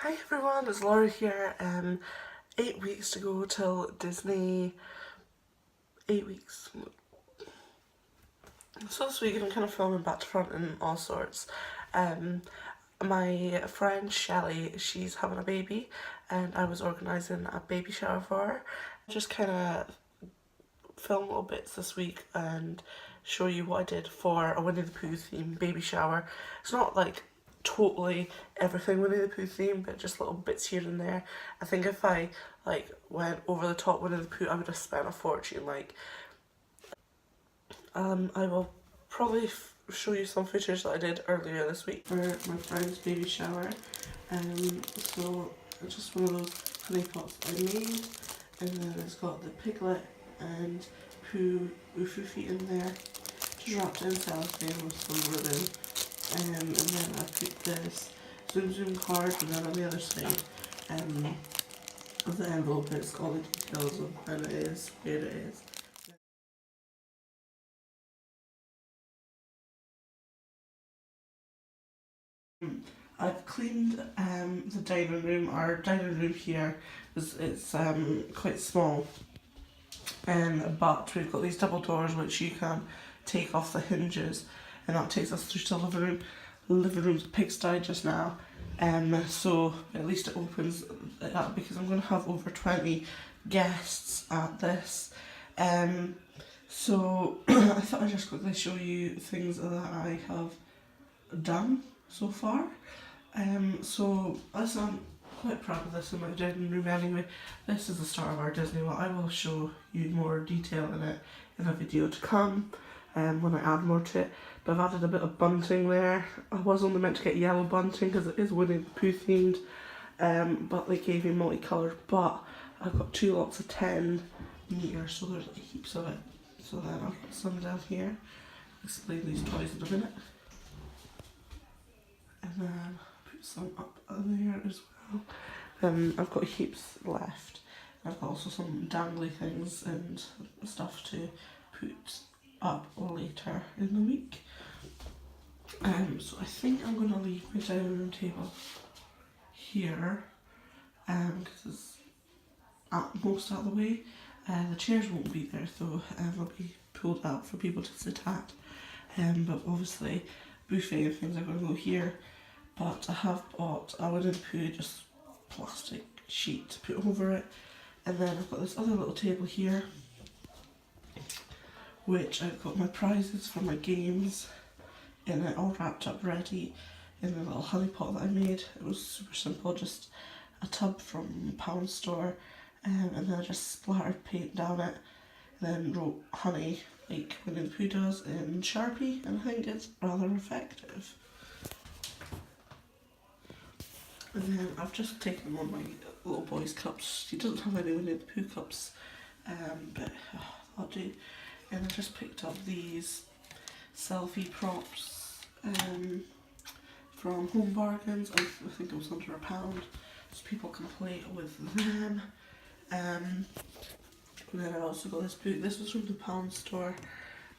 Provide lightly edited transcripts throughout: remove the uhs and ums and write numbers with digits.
Hi everyone, it's Laura here. 8 weeks to go till Disney. 8 weeks. So this week I'm kind of filming back to front and all sorts. My friend Shelley, she's having a baby and I was organising a baby shower for her. Just kind of film little bits this week and show you what I did for a Winnie the Pooh theme baby shower. It's not like totally everything Winnie the Pooh theme, but just little bits here and there. I think if I like went over the top Winnie the Pooh, I would have spent a fortune. I will probably show you some footage that I did earlier this week for my friend's baby shower. So just one of those honey pots that I made, and then it's got the piglet and Pooh feet in there, just wrapped in cellophane with some ribbon. And then I put this Zoom card, and then on the other side of the envelope it's got all the details of when it is, where it is. I've cleaned the dining room. Our dining room here it's quite small, but we've got these double doors which you can take off the hinges, and that takes us through to the living room. The living room's a pigsty just now, so at least it opens up because I'm going to have over 20 guests at this. So I thought I'd just quickly show you things that I have done so far. So as I'm quite proud of this in my dining room anyway. This is the start of our Disney one. I will show you more detail in it in a video to come, when I add more to it. But I've added a bit of bunting there. I was only meant to get yellow bunting because it is Winnie the Pooh themed, but they gave me multicoloured. But I've got 2 lots of 10 meters, so there's like heaps of it. So then I've got some down here. Explain these toys in a minute. And then put some up there as well. I've got heaps left. I've got also some dangly things and stuff to put up later in the week. So I think I'm going to leave my dining room table here, because it's most out of the way. The chairs won't be there though, they'll be pulled out for people to sit at. But obviously buffet and things are going to go here. But I have bought a Winnie the Pooh just plastic sheet to put over it. And then I've got this other little table here, which I've got my prizes for my games in it, all wrapped up ready in the little honey pot that I made. It was super simple, just a tub from Pound Store, and then I just splattered paint down it, and then wrote honey like Winnie the Pooh does in Sharpie, and I think it's rather effective. And then I've just taken one of my little boy's cups. He doesn't have any Winnie the Pooh cups, but I'll do. And I just picked up these selfie props from Home Bargains. I think it was under £1, so people can play with them. And then I also got this book. This was from the Pound Store,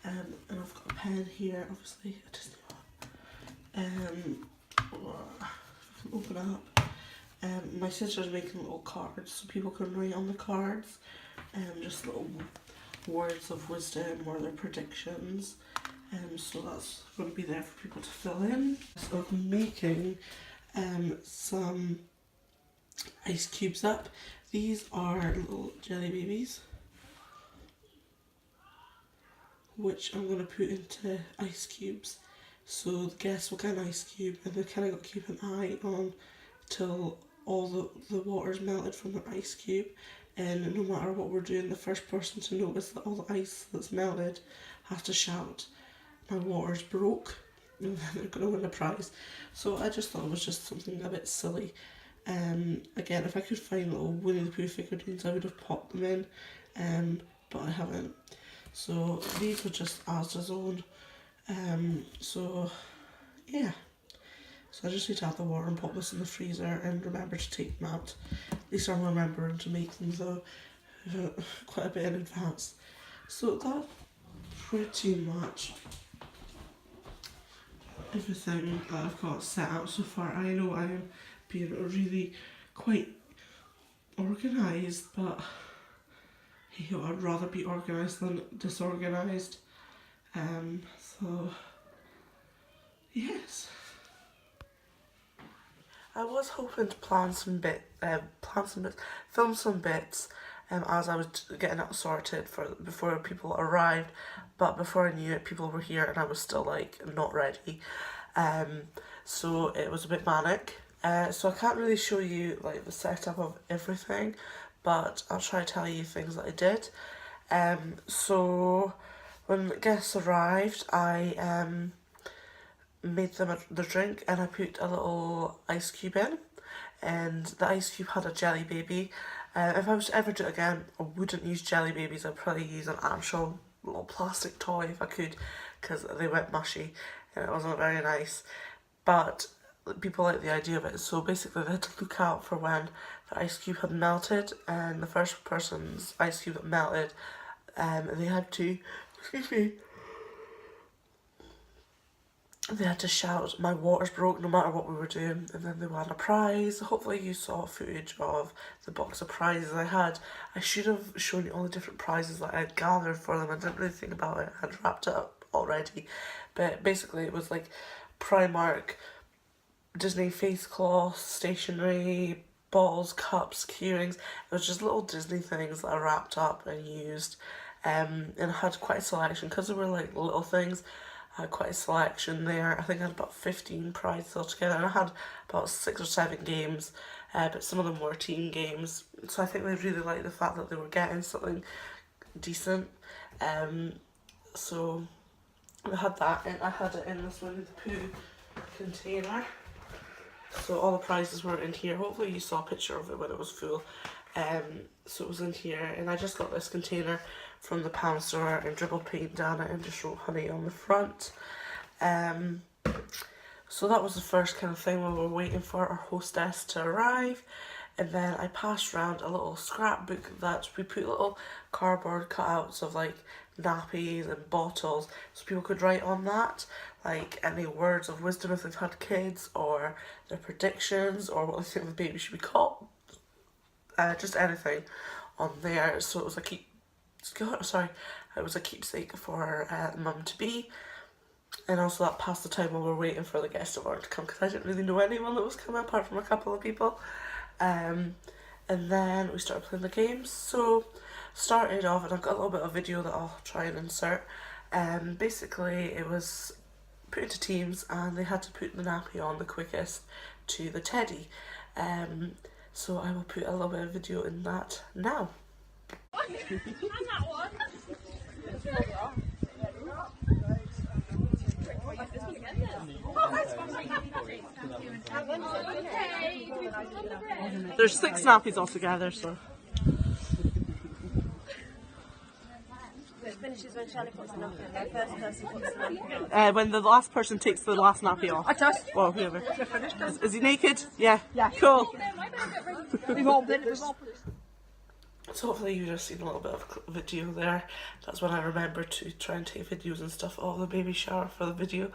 and I've got a pen here, obviously a Disney one. If I can open it up. My sister's making little cards so people can write on the cards, just little words of wisdom or their predictions. So that's going to be there for people to fill in. So I'm making some ice cubes up. These are little jelly babies, which I'm going to put into ice cubes. So the guests will get an ice cube, and they kind of got to keep an eye on till all the water's melted from the ice cube. And no matter what we're doing, the first person to notice that all the ice that's melted has to shout, "My water's broke," and then they're going to win a prize. So I just thought it was just something a bit silly. Again, if I could find little Winnie the Pooh figurines, I would have popped them in, but I haven't. So these were just Asda's own. So yeah. So I just need to add the water and pop this in the freezer and remember to take them out. At least I'm remembering to make them though, quite a bit in advance. So that's pretty much everything that I've got set out so far. I know I am being really quite organised, but hey, I'd rather be organised than disorganised. So yes. I was hoping to film some bits, as I was getting it sorted before people arrived, but before I knew it, people were here and I was still like not ready. So it was a bit manic. So I can't really show you like the setup of everything, but I'll try to tell you things that I did. So when guests arrived, I made them the drink and I put a little ice cube in, and the ice cube had a jelly baby. If I was to ever do it again, I wouldn't use jelly babies. I'd probably use an actual little plastic toy if I could, because they went mushy and it wasn't very nice. But people like the idea of it, so basically they had to look out for when the ice cube had melted, and the first person's ice cube that melted, they had to, they had to shout, "My water's broke," no matter what we were doing, and then they won a prize. Hopefully you saw footage of the box of prizes I had. I should have shown you all the different prizes that I had gathered for them. I didn't really think about it, I had wrapped it up already. But basically it was like Primark, Disney face cloths, stationery, balls, cups, keyrings. It was just little Disney things that I wrapped up and used. And I had quite a selection, because they were like little things. I had quite a selection there. I think I had about 15 prizes altogether, and I had about 6 or 7 games, but some of them were team games. So I think they really liked the fact that they were getting something decent. So I had that, and I had it in this Winnie the Pooh container. So all the prizes were in here. Hopefully you saw a picture of it when it was full. So it was in here, and I just got this container from the pound store and dribbled paint down it and just wrote honey on the front. So that was the first kind of thing when we were waiting for our hostess to arrive. And then I passed around a little scrapbook that we put little cardboard cutouts of like nappies and bottles, so people could write on that like any words of wisdom if they've had kids, or their predictions, or what they think the baby should be called, just anything on there. So it was a keepsake for mum to be. And also that passed the time while we were waiting for the guests of honor to come, because I didn't really know anyone that was coming apart from a couple of people. And then we started playing the games. So started off, and I've got a little bit of video that I'll try and insert. Basically it was put into teams, and they had to put the nappy on the quickest to the teddy. So I will put a little bit of video in that now. There's 6 nappies altogether, so. It finishes when Charlie puts the nappy on. The first person puts the nappy on. When the last person takes the last nappy off. I just. Well, whoever. Is he naked? Yeah. Yeah. Cool. We've all been. So hopefully you've just seen a little bit of video there. That's when I remember to try and take videos and stuff of the baby shower for the video.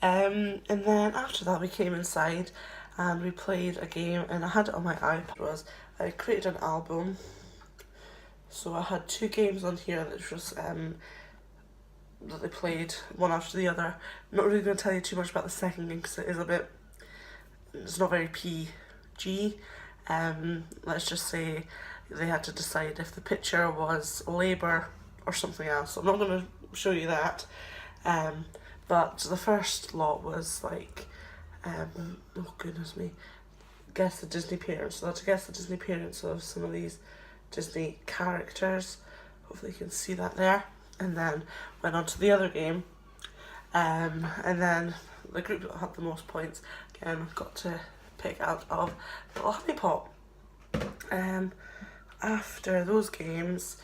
And then after that we came inside and we played a game, and I had it on my iPad. I created an album. So I had 2 games on here that was that they played one after the other. I'm not really going to tell you too much about the second game because it's not very PG. Let's just say they had to decide if the picture was labour or something else. So I'm not going to show you that. But the first lot was like, oh goodness me, guess the Disney parents. So I had to guess the Disney parents of some of these Disney characters. Hopefully you can see that there. And then went on to the other game. And then the group that had the most points, again, got to pick out of the little honey pot. After those games,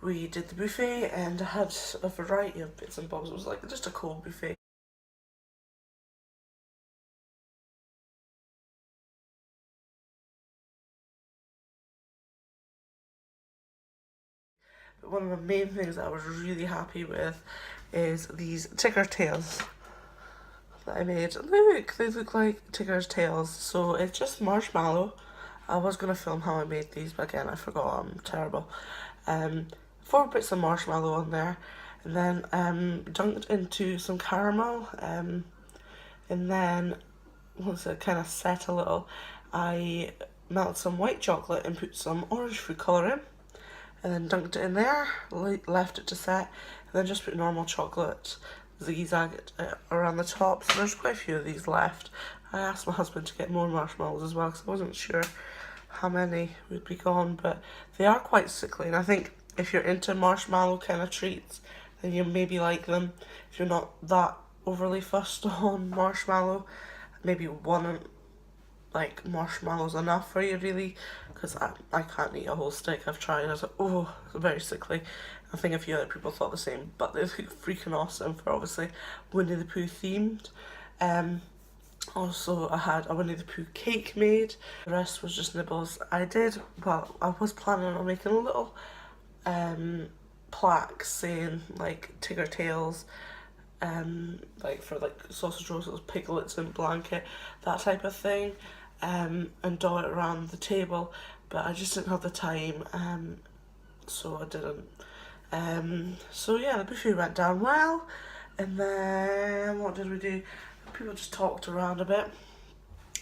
we did the buffet, and I had a variety of bits and bobs. It was like just a cold buffet. But one of the main things that I was really happy with is these ticker tails. that I made. Look, they look like Tigger's tails. So it's just marshmallow. I was going to film how I made these, but again, I forgot. I'm terrible. 4 bits of marshmallow on there, and then dunked into some caramel, and then once it kind of set a little, I melted some white chocolate and put some orange food colour in, and then dunked it in there, left it to set, and then just put normal chocolate zigzagged around the top. So there's quite a few of these left. I asked my husband to get more marshmallows as well because I wasn't sure how many would be gone, but they are quite sickly, and I think if you're into marshmallow kind of treats, then you maybe like them. If you're not that overly fussed on marshmallow, maybe one like marshmallow's enough for you really, because I can't eat a whole stick. I've tried. I was like, oh, it's very sickly. I think a few other people thought the same, but they look freaking awesome for obviously Winnie the Pooh themed. Also, I had a Winnie the Pooh cake made. The rest was just nibbles. I was planning on making a little plaque saying like Tigger tails, like for like sausage rolls, piglets and blanket, that type of thing, and dot it around the table, but I just didn't have the time, so I didn't. So yeah, the buffet went down well, and then what did we do? People just talked around a bit,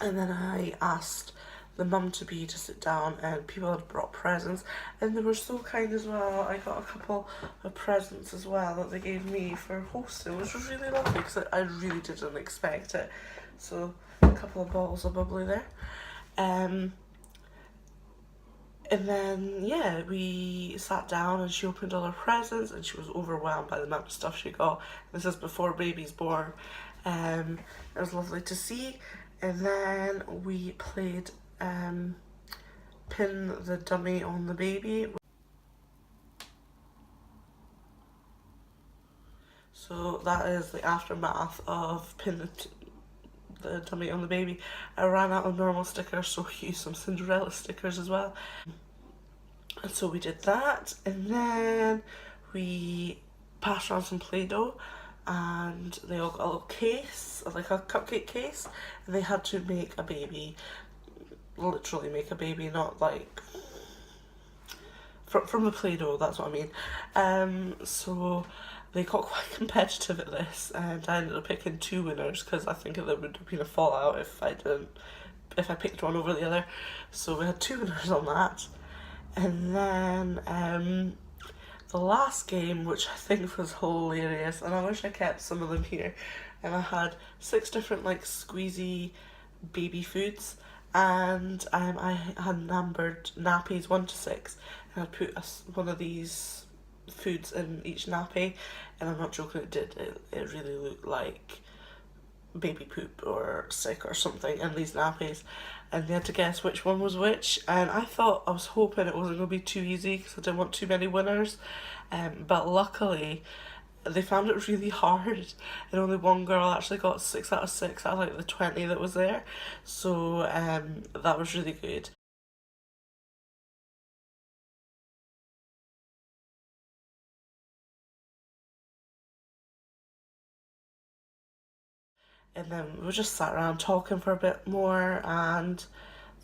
and then I asked the mum-to-be to sit down, and people had brought presents, and they were so kind as well. I got a couple of presents as well that they gave me for hosting, which was really lovely because I really didn't expect it. So a couple of bottles of bubbly there. And then, yeah, we sat down and she opened all her presents and she was overwhelmed by the amount of stuff she got. This is before baby's born. It was lovely to see. And then we played Pin the Dummy on the Baby. So that is the aftermath of Pin the Dummy on the Baby. I ran out of normal stickers, so I used some Cinderella stickers as well. And so we did that, and then we passed around some Play-Doh, and they all got a little case, like a cupcake case, and they had to make a baby, literally make a baby, not like from the Play-Doh, that's what I mean. So they got quite competitive at this, and I ended up picking 2 winners because I think there would have been a fallout if I picked one over the other. So we had 2 winners on that. And then the last game, which I think was hilarious, and I wish I kept some of them here, and I had 6 different like squeezy baby foods, and I had numbered nappies 1 to 6, and I'd put one of these foods in each nappy, and I'm not joking, it really looked like baby poop or sick or something in these nappies, and they had to guess which one was which, and I was hoping it wasn't going to be too easy because I didn't want too many winners, but luckily they found it really hard, and only one girl actually got 6 out of 6 out of like the 20 that was there, so that was really good. And then we just sat around talking for a bit more, and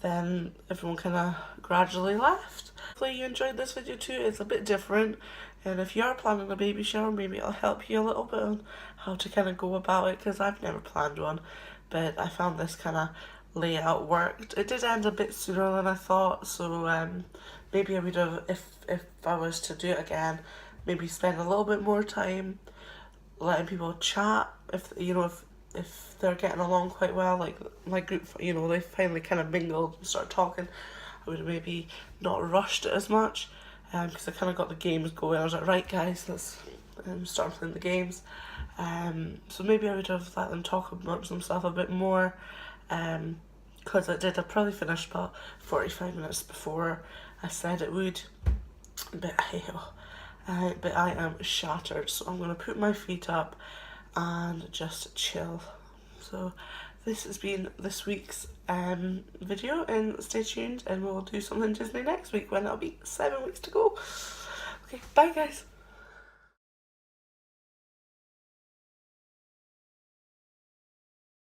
then everyone kind of gradually left. Hopefully you enjoyed this video too. It's a bit different, and if you are planning a baby shower, maybe it'll help you a little bit on how to kind of go about it, because I've never planned one, but I found this kind of layout worked. It did end a bit sooner than I thought, so maybe I would have, if I was to do it again, maybe spend a little bit more time letting people chat, if they're getting along quite well, like my group, they finally kind of mingled and started talking, I would have maybe not rushed it as much, because I kind of got the games going. I was like, right guys, let's start playing the games. So maybe I would have let them talk amongst themselves a bit more, because I probably finished about 45 minutes before I said it would, but I am shattered, so I'm going to put my feet up and just chill. So this has been this week's video, and stay tuned and we'll do something Disney next week when it'll be 7 weeks to go. Okay, bye guys.